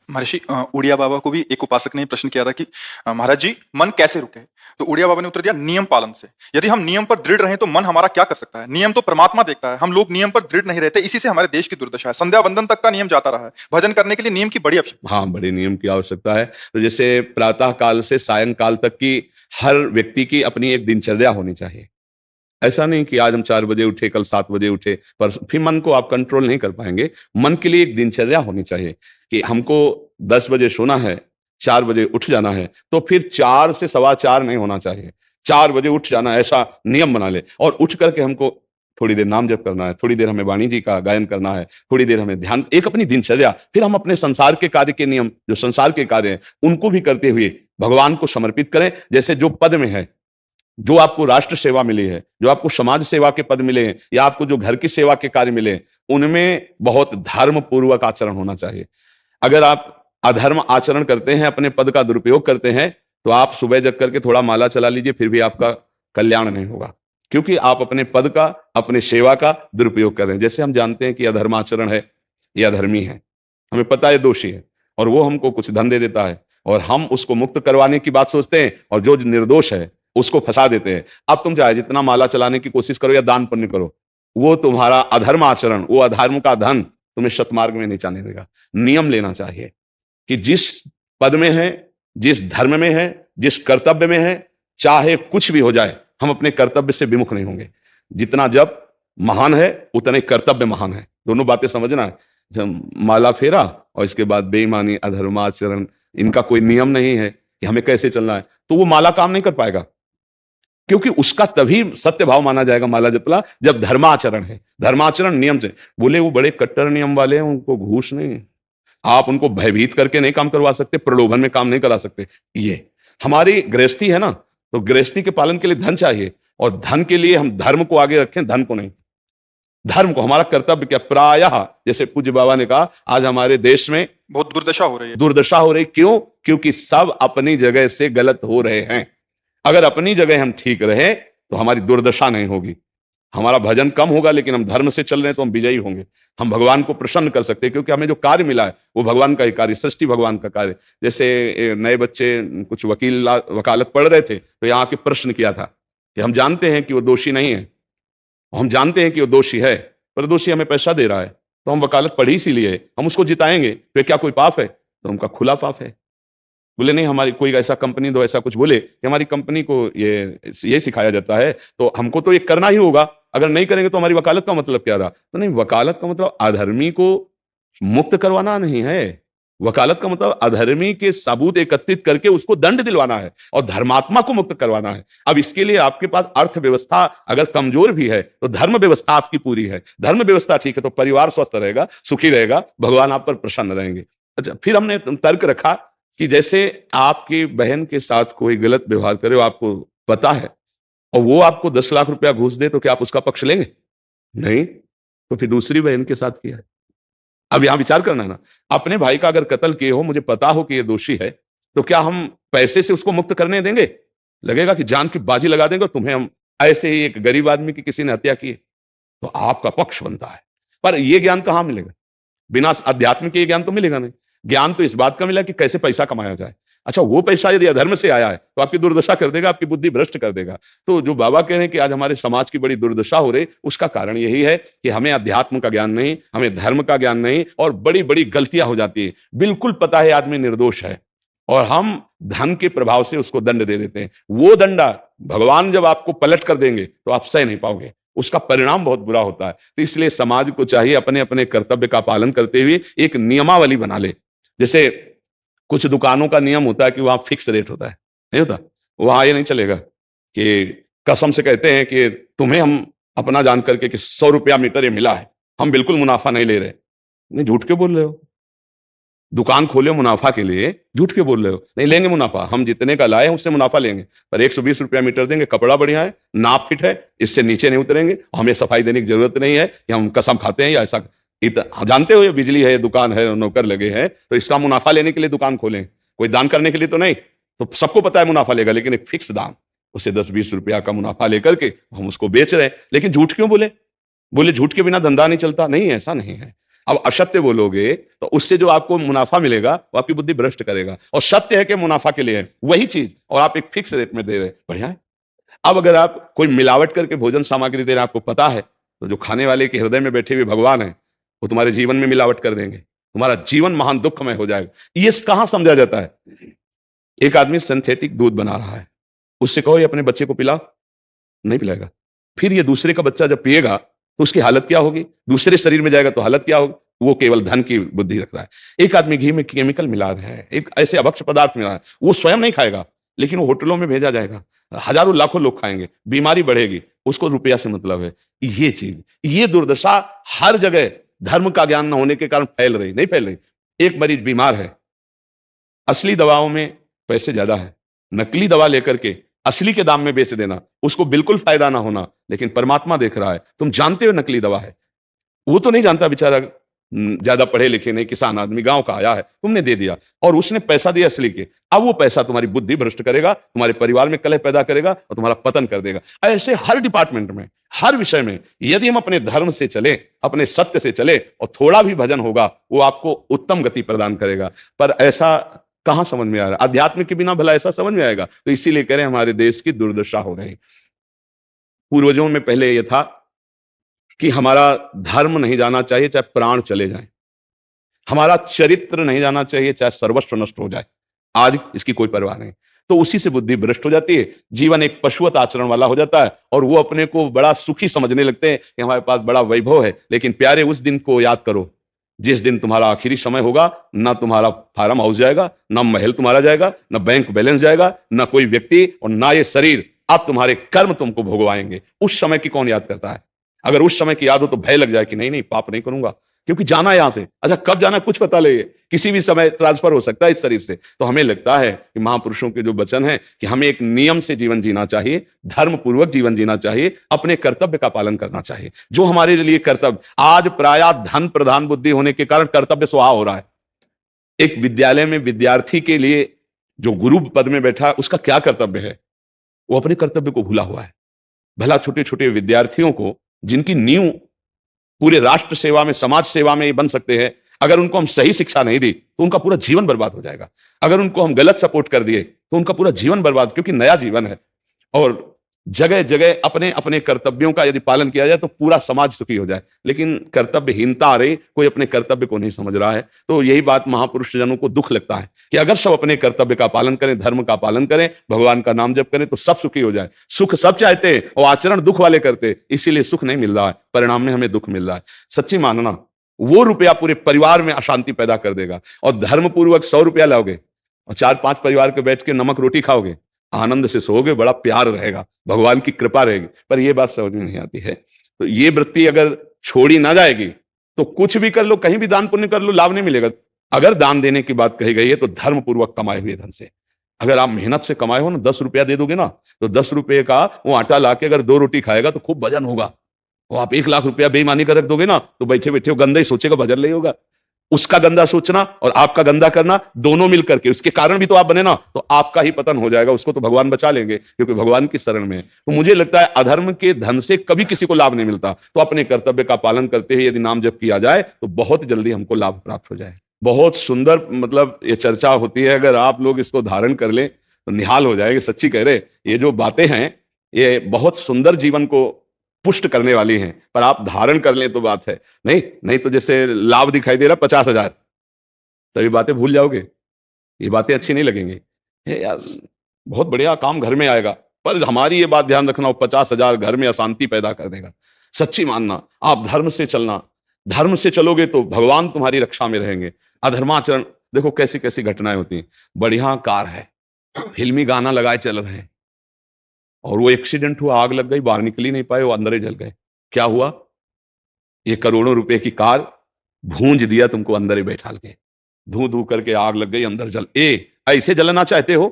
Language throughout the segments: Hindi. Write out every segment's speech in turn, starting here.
महर्षि उड़िया बाबा को भी एक उपासक ने प्रश्न किया था कि महाराज जी मन कैसे रुके। तो उड़िया बाबा ने उत्तर दिया नियम पालन से। यदि हम नियम पर दृढ़ रहें तो मन हमारा क्या कर सकता है। नियम तो परमात्मा देखता है, हम लोग नियम पर दृढ़ नहीं रहते, इसी से हमारे देश की दुर्दशा है। संध्या वंदन तक का नियम जाता रहा है, भजन करने के लिए नियम की बड़ी आवश्यकता। हाँ, बड़े नियम की आवश्यकता है। तो जैसे प्रातः काल से सायंकाल तक की हर व्यक्ति की अपनी एक दिनचर्या होनी चाहिए। ऐसा नहीं कि आज हम 4 बजे उठे, कल 7 बजे उठे, पर फिर मन को आप कंट्रोल नहीं कर पाएंगे। मन के लिए एक दिनचर्या होनी चाहिए कि हमको 10 बजे सोना है, 4 बजे उठ जाना है, तो फिर 4 से सवा 4 नहीं होना चाहिए, 4 बजे उठ जाना, ऐसा नियम बना ले। और उठ करके हमको थोड़ी देर नाम जप करना है, थोड़ी देर हमें वाणी जी का गायन करना है, थोड़ी देर हमें ध्यान, एक अपनी दिनचर्या। फिर हम अपने संसार के कार्य के नियम, जो संसार के कार्य हैं, उनको भी करते हुए भगवान को समर्पित करें। जैसे जो पद में है, जो आपको राष्ट्र सेवा मिली है, जो आपको समाज सेवा के पद मिले हैं, या आपको जो घर की सेवा के कार्य मिले हैं, उनमें बहुत धर्म पूर्वक आचरण होना चाहिए। अगर आप अधर्म आचरण करते हैं, अपने पद का दुरुपयोग करते हैं, तो आप सुबह जग करके थोड़ा माला चला लीजिए, फिर भी आपका कल्याण नहीं होगा, क्योंकि आप अपने पद का, अपने सेवा का दुरुपयोग कर रहे हैं। जैसे हम जानते हैं कि अधर्म आचरण है, यह अधर्मी है, हमें पता है दोषी है, और वो हमको कुछ धन दे देता है, और हम उसको मुक्त करवाने की बात सोचते हैं, और जो निर्दोष है उसको फंसा देते हैं। अब तुम चाहे जितना माला चलाने की कोशिश करो या दान पुण्य करो, वो तुम्हारा अधर्म आचरण, वो अधर्म का धन तुम्हें सतमार्ग में नहीं जाने देगा। नियम लेना चाहिए कि जिस पद में है, जिस धर्म में है, जिस कर्तव्य में है, चाहे कुछ भी हो जाए, हम अपने कर्तव्य से विमुख नहीं होंगे। जितना जप महान है, उतने कर्तव्य महान है। दोनों बातें समझना है। जब माला फेरा और इसके बाद बेईमानी, अधर्माचरण, इनका कोई नियम नहीं है कि हमें कैसे चलना है, तो वो माला काम नहीं कर पाएगा, क्योंकि उसका तभी सत्य भाव माना जाएगा माला जपला जब धर्माचरण है। धर्माचरण नियम से। बोले वो बड़े कट्टर नियम वाले हैं, उनको घूस नहीं, आप उनको भयभीत करके नहीं काम करवा सकते, प्रलोभन में काम नहीं करा सकते। ये हमारी गृहस्थी है ना, तो गृहस्थी के पालन के लिए धन चाहिए, और धन के लिए हम धर्म को आगे रखें, धन को नहीं। धर्म को, हमारा कर्तव्य क्या, प्रायः जैसे पूज्य बाबा ने कहा, आज हमारे देश में बहुत दुर्दशा हो रही है। दुर्दशा हो रही, क्यों? क्योंकि सब अपनी जगह से गलत हो रहे हैं। अगर अपनी जगह हम ठीक रहे तो हमारी दुर्दशा नहीं होगी, हमारा भजन कम होगा, लेकिन हम धर्म से चल रहे हैं तो हम विजयी होंगे। हम भगवान को प्रसन्न कर सकते हैं, क्योंकि हमें जो कार्य मिला है वो भगवान का ही कार्य, सृष्टि भगवान का कार्य। जैसे नए बच्चे कुछ वकालत पढ़ रहे थे, तो यहाँ के प्रश्न किया था कि हम जानते हैं कि वो दोषी नहीं है, हम जानते हैं कि वो दोषी है, पर दोषी हमें पैसा दे रहा है, तो हम वकालत पढ़ी इसीलिए, हम उसको जिताएंगे, तो क्या कोई पाप है? तो उनका खुला पाप है। बोले नहीं, हमारी कोई ऐसा कंपनी दो, ऐसा कुछ बोले कि हमारी कंपनी को ये सिखाया जाता है, तो हमको तो ये करना ही होगा, अगर नहीं करेंगे तो हमारी वकालत का मतलब क्या रहा? तो नहीं, वकालत का मतलब अधर्मी को मुक्त करवाना नहीं है, वकालत का मतलब अधर्मी के सबूत एकत्रित करके उसको दंड दिलवाना है, और धर्मात्मा को मुक्त करवाना है। अब इसके लिए आपके पास अर्थव्यवस्था अगर कमजोर भी है, तो धर्म व्यवस्था आपकी पूरी है। धर्म व्यवस्था ठीक है तो परिवार स्वस्थ रहेगा, सुखी रहेगा, भगवान आप पर प्रसन्न रहेंगे। अच्छा, फिर हमने तर्क रखा कि जैसे आपकी बहन के साथ कोई गलत व्यवहार करे, वो आपको पता है, और वो आपको 10 लाख रुपया घूस दे, तो क्या आप उसका पक्ष लेंगे? नहीं। तो फिर दूसरी बहन के साथ किया है। अब यहां विचार करना है ना, अपने भाई का अगर कत्ल किए हो, मुझे पता हो कि ये दोषी है, तो क्या हम पैसे से उसको मुक्त करने देंगे? लगेगा कि जान की बाजी लगा देंगे, तुम्हें हम ऐसे ही एक गरीब आदमी की किसी ने हत्या की, तो आपका पक्ष बनता है। पर यह ज्ञान कहां मिलेगा? बिना अध्यात्म के ज्ञान तो मिलेगा नहीं। ज्ञान तो इस बात का मिला कि कैसे पैसा कमाया जाए। अच्छा, वो पैसा यदि अधर्म से आया है तो आपकी दुर्दशा कर देगा, आपकी बुद्धि भ्रष्ट कर देगा। तो जो बाबा कह रहे हैं कि आज हमारे समाज की बड़ी दुर्दशा हो रही, उसका कारण यही है कि हमें अध्यात्म का ज्ञान नहीं, हमें धर्म का ज्ञान नहीं, और बड़ी बड़ी गलतियां हो जाती है। बिल्कुल पता है आदमी निर्दोष है, और हम धन के प्रभाव से उसको दंड दे देते हैं। वो दंडा भगवान जब आपको पलट कर देंगे तो आप सह नहीं पाओगे, उसका परिणाम बहुत बुरा होता है। तो इसलिए समाज को चाहिए अपने अपने कर्तव्य का पालन करते हुए एक नियमावली बना ले। जैसे कुछ दुकानों का नियम होता है कि वहां फिक्स रेट होता है, नहीं होता? वहां ये नहीं चलेगा कि कसम से कहते हैं कि तुम्हें हम अपना जान करके कि 100 रुपया मीटर ये मिला है, हम बिल्कुल मुनाफा नहीं ले रहे। नहीं, झूठ क्यों बोल रहे हो? दुकान खोले मुनाफा के लिए, झूठ क्यों बोल रहे हो? नहीं लेंगे मुनाफा, हम जितने का लाए हैं उससे मुनाफा लेंगे, पर 120 रुपया मीटर देंगे, कपड़ा बढ़िया है, नाप फिट है, इससे नीचे नहीं उतरेंगे, हमें सफाई देने की जरूरत नहीं है कि हम कसम खाते हैं या ऐसा। जानते हो ये बिजली है, दुकान है, नौकर लगे हैं, तो इसका मुनाफा लेने के लिए दुकान खोलें, कोई दान करने के लिए तो नहीं। तो सबको पता है मुनाफा लेगा, लेकिन एक फिक्स दाम, उससे 10-20 रुपया का मुनाफा लेकर के हम उसको बेच रहे हैं। लेकिन झूठ क्यों बोले? बोले झूठ के बिना धंधा नहीं चलता। नहीं, ऐसा नहीं है। अब असत्य बोलोगे तो उससे जो आपको मुनाफा मिलेगा वो आपकी बुद्धि भ्रष्ट करेगा, और सत्य है कि मुनाफा के लिए है वही चीज, और आप एक फिक्स रेट में दे रहे हैं, बढ़िया है। अब अगर आप कोई मिलावट करके भोजन सामग्री दे रहे हैं, आपको पता है, तो जो खाने वाले के हृदय में बैठे हुए भगवान है वो तुम्हारे जीवन में मिलावट कर देंगे, तुम्हारा जीवन महान दुखमय हो जाएगा। ये कहां समझा जाता है? एक आदमी सिंथेटिक दूध बना रहा है, उससे कहो ये अपने बच्चे को पिलाओ, नहीं पिलाएगा। फिर ये दूसरे का बच्चा जब पिएगा तो उसकी हालत क्या होगी, दूसरे शरीर में जाएगा तो हालत क्या होगी? वो केवल धन की बुद्धि रख रहा है। एक आदमी घी में केमिकल मिला रहा है, एक ऐसे अभक्ष पदार्थ मिला है, वो स्वयं नहीं खाएगा लेकिन वो होटलों में भेजा जाएगा, हजारों लाखों लोग खाएंगे, बीमारी बढ़ेगी, उसको रुपया से मतलब है। ये चीज, ये दुर्दशा हर जगह धर्म का ज्ञान न होने के कारण फैल रही, नहीं फैल रही। एक मरीज बीमार है, असली दवाओं में पैसे ज्यादा है, नकली दवा लेकर के असली के दाम में बेच देना, उसको बिल्कुल फायदा ना होना, लेकिन परमात्मा देख रहा है, तुम जानते हो नकली दवा है, वो तो नहीं जानता बेचारा, ज्यादा पढ़े लिखे नहीं, किसान आदमी गांव का आया है, तुमने दे दिया और उसने पैसा दिया असली के। अब वो पैसा तुम्हारी बुद्धि भ्रष्ट करेगा, तुम्हारे परिवार में कलह पैदा करेगा और तुम्हारा पतन कर देगा। ऐसे हर डिपार्टमेंट में, हर विषय में यदि हम अपने धर्म से चले, अपने सत्य से चले और थोड़ा भी भजन होगा, वो आपको उत्तम गति प्रदान करेगा। पर ऐसा कहां समझ में आ रहा है? अध्यात्म के बिना भला ऐसा समझ में आएगा? तो इसीलिए कह रहे हैं हमारे देश की दुर्दशा हो रही। पूर्वजों में पहले यह था कि हमारा धर्म नहीं जाना चाहिए चाहे प्राण चले जाएं, हमारा चरित्र नहीं जाना चाहिए चाहे सर्वस्व नष्ट हो जाए। आज इसकी कोई परवाह नहीं, तो उसी से बुद्धि भ्रष्ट हो जाती है, जीवन एक पशुवत आचरण वाला हो जाता है और वो अपने को बड़ा सुखी समझने लगते हैं कि हमारे पास बड़ा वैभव है। लेकिन प्यारे, उस दिन को याद करो जिस दिन तुम्हारा आखिरी समय होगा, ना तुम्हारा फार्म हाउस जाएगा, ना महल तुम्हारा जाएगा, ना बैंक बैलेंस जाएगा, ना कोई व्यक्ति और ना ये शरीर। अब तुम्हारे कर्म तुमको भोगवाएंगे। उस समय की कौन याद करता है? अगर उस समय की याद हो तो भय लग जाए कि नहीं नहीं, पाप नहीं करूंगा, क्योंकि जाना है यहां से। अच्छा, कब जाना है कुछ पता नहीं है, किसी भी समय ट्रांसफर हो सकता है इस शरीर से। तो हमें लगता है कि महापुरुषों के जो वचन है कि हमें एक नियम से जीवन जीना चाहिए, धर्म पूर्वक जीवन जीना चाहिए, अपने कर्तव्य का पालन करना चाहिए। जो हमारे लिए कर्तव्य, आज प्रायः धन प्रधान बुद्धि होने के कारण कर्तव्य स्वाहा हो रहा है। एक विद्यालय में विद्यार्थी के लिए जो गुरु पद में बैठा है, उसका क्या कर्तव्य है? वो अपने कर्तव्य को भूला हुआ है। भला छोटे छोटे विद्यार्थियों को, जिनकी नींव पूरे राष्ट्र सेवा में, समाज सेवा में बन सकते हैं, अगर उनको हम सही शिक्षा नहीं दी तो उनका पूरा जीवन बर्बाद हो जाएगा। अगर उनको हम गलत सपोर्ट कर दिए तो उनका पूरा जीवन बर्बाद, क्योंकि नया जीवन है। और जगह जगह अपने अपने कर्तव्यों का यदि पालन किया जाए तो पूरा समाज सुखी हो जाए। लेकिन कर्तव्यहीनता आ रही, कोई अपने कर्तव्य को नहीं समझ रहा है। तो यही बात महापुरुष जनों को दुख लगता है कि अगर सब अपने कर्तव्य का पालन करें, धर्म का पालन करें, भगवान का नाम जप करें तो सब सुखी हो जाए। सुख सब चाहते हैं और आचरण दुख वाले करते, इसीलिए सुख नहीं मिल रहा है, परिणाम में हमें दुख मिल रहा है। सच्ची मानना, वो रुपया पूरे परिवार में अशांति पैदा कर देगा। और धर्म पूर्वक 100 रुपया लाओगे और 4-5 परिवार के बैठ के नमक रोटी खाओगे, आनंद से सोओगे, बड़ा प्यार रहेगा, भगवान की कृपा रहेगी। पर यह बात समझ में नहीं आती है। तो ये वृत्ति अगर छोड़ी ना जाएगी तो कुछ भी कर लो, कहीं भी दान पुण्य कर लो, लाभ नहीं मिलेगा। अगर दान देने की बात कही गई है तो धर्म पूर्वक कमाए हुए धन से, अगर आप मेहनत से कमाए हो ना, 10 रुपया दे दोगे ना, तो 10 रुपये का वो आटा लाके अगर 2 रोटी खाएगा तो खूब भजन होगा। और आप 1 लाख रुपया बेईमानी कर रख दोगे ना, तो बैठे बैठे वो गंदा ही सोचेगा, भजन नहीं होगा। उसका गंदा सोचना और आपका गंदा करना, दोनों मिलकर के, उसके कारण भी तो आप बने ना, तो आपका ही पतन हो जाएगा। उसको तो भगवान बचा लेंगे क्योंकि भगवान की शरण में है। तो मुझे लगता है अधर्म के धन से कभी किसी को लाभ नहीं मिलता। तो अपने कर्तव्य का पालन करते हुए यदि नाम जप किया जाए तो बहुत जल्दी हमको लाभ प्राप्त हो जाए। बहुत सुंदर, मतलब ये चर्चा होती है, अगर आप लोग इसको धारण कर लें तो निहाल हो जाएंगे। सच्ची कह रहे, ये जो बातें हैं ये बहुत सुंदर जीवन को पुष्ट करने वाली हैं, पर आप धारण कर लें तो बात है। नहीं तो जैसे लाभ दिखाई दे रहा 50,000, तभी बातें भूल जाओगे, ये बातें अच्छी नहीं लगेंगी। यार बहुत बढ़िया काम घर में आएगा, पर हमारी ये बात ध्यान रखना, 50,000 घर में अशांति पैदा कर देगा। सच्ची मानना, आप धर्म से चलना, धर्म से चलोगे तो भगवान तुम्हारी रक्षा में रहेंगे। अधर्माचरण, देखो कैसी कैसी घटनाएं होती हैं। बढ़िया कार है, फिल्मी गाना लगाए चल रहे हैं और वो एक्सीडेंट हुआ, आग लग गई, बाहर निकल ही नहीं पाए, वो अंदर ही जल गए। क्या हुआ? ये करोड़ों रुपए की कार भूंज दिया तुमको अंदर ही बैठा के, धू धू करके आग लग गई, अंदर जल। ऐसे जलना चाहते हो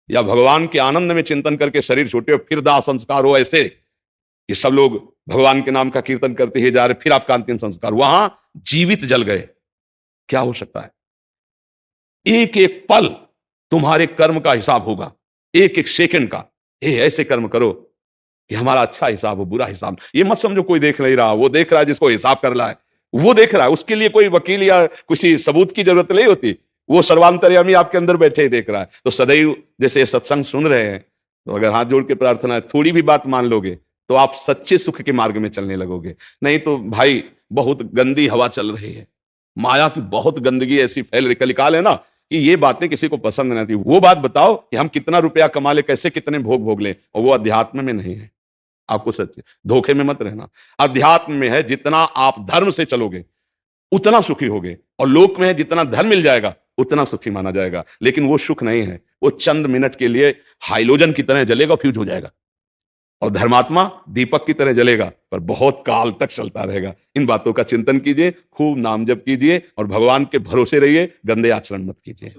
या भगवान के आनंद में चिंतन करके शरीर छूटे हो, फिर दाह संस्कार हो ऐसे कि सब लोग भगवान के नाम का कीर्तन करते ही जा रहे, फिर आपका अंतिम संस्कार, वहां जीवित जल गए। क्या हो सकता है? एक एक पल तुम्हारे कर्म का हिसाब होगा, एक एक सेकंड का। ऐसे कर्म करो कि हमारा अच्छा हिसाब हो, बुरा हिसाब। ये मत समझो कोई देख नहीं रहा, वो देख रहा है जिसको हिसाब कर रहा है। वो देख रहा है, उसके लिए कोई वकील या किसी सबूत की जरूरत नहीं होती, वो सर्वांतर्यामी आपके अंदर बैठे ही देख रहा है। तो सदैव जैसे सत्संग सुन रहे हैं, तो अगर हाथ जोड़ के प्रार्थना है, थोड़ी भी बात मान लोगे तो आप सच्चे सुख के मार्ग में चलने लगोगे। नहीं तो भाई बहुत गंदी हवा चल रही है, माया की बहुत गंदगी ऐसी फैल रही, कलिकाल है ना, कि ये बातें किसी को पसंद नहीं आती। वो बात बताओ कि हम कितना रुपया कमा ले, कैसे कितने भोग भोग ले, और वो अध्यात्म में नहीं है। आपको सच धोखे में मत रहना, अध्यात्म में है जितना आप धर्म से चलोगे उतना सुखी होगे, और लोक में है जितना धन मिल जाएगा उतना सुखी माना जाएगा। लेकिन वो सुख नहीं है, वो चंद मिनट के लिए हाइलोजन की तरह जलेगा, फ्यूज हो जाएगा। और धर्मात्मा दीपक की तरह जलेगा, पर बहुत काल तक चलता रहेगा। इन बातों का चिंतन कीजिए, खूब नाम जप कीजिए, और भगवान के भरोसे रहिए, गंदे आचरण मत कीजिए।